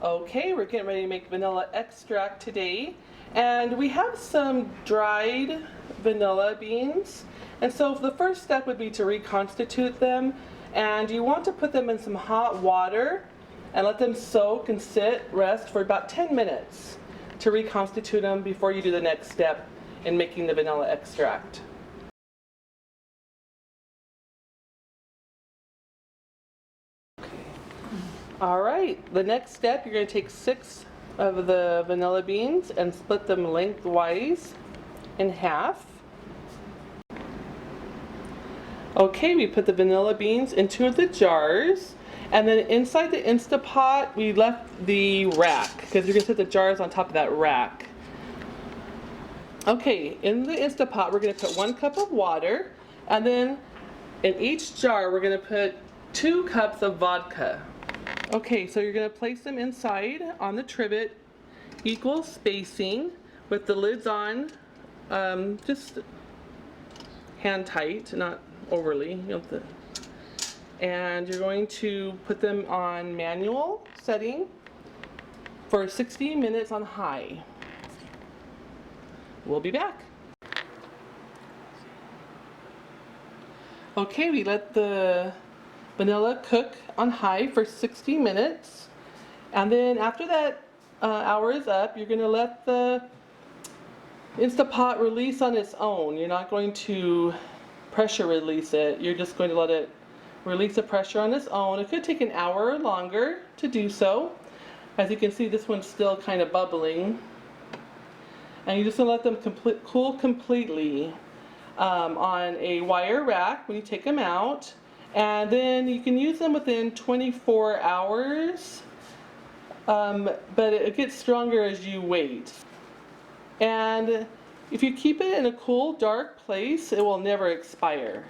Okay, we're getting ready to make vanilla extract today, and we have some dried vanilla beans. And so the first step would be to reconstitute them, and you want to put them in some hot water and let them soak and rest for about 10 minutes to reconstitute them before you do the next step in making the vanilla extract. All right, the next step, you're going to take 6 of the vanilla beans and split them lengthwise in half. Okay, we put the vanilla beans into the jars, and then inside the Instapot we left the rack because you're going to put the jars on top of that rack. Okay, in the Instapot we're going to put 1 cup of water, and then in each jar we're going to put 2 cups of vodka. Okay, so you're going to place them inside on the trivet, equal spacing, with the lids on, just hand tight, not overly. And you're going to put them on manual setting for 60 minutes on high. We'll be back. Okay, we let the vanilla cook on high for 60 minutes, and then after that hour is up, you're going to let the Instapot release on its own. You're not going to pressure release it. You're just going to let it release the pressure on its own. It could take an hour or longer to do so. As you can see, this one's still kind of bubbling, and you're just going to let them cool completely on a wire rack when you take them out. And then you can use them within 24 hours, but it gets stronger as you wait. And if you keep it in a cool, dark place, it will never expire.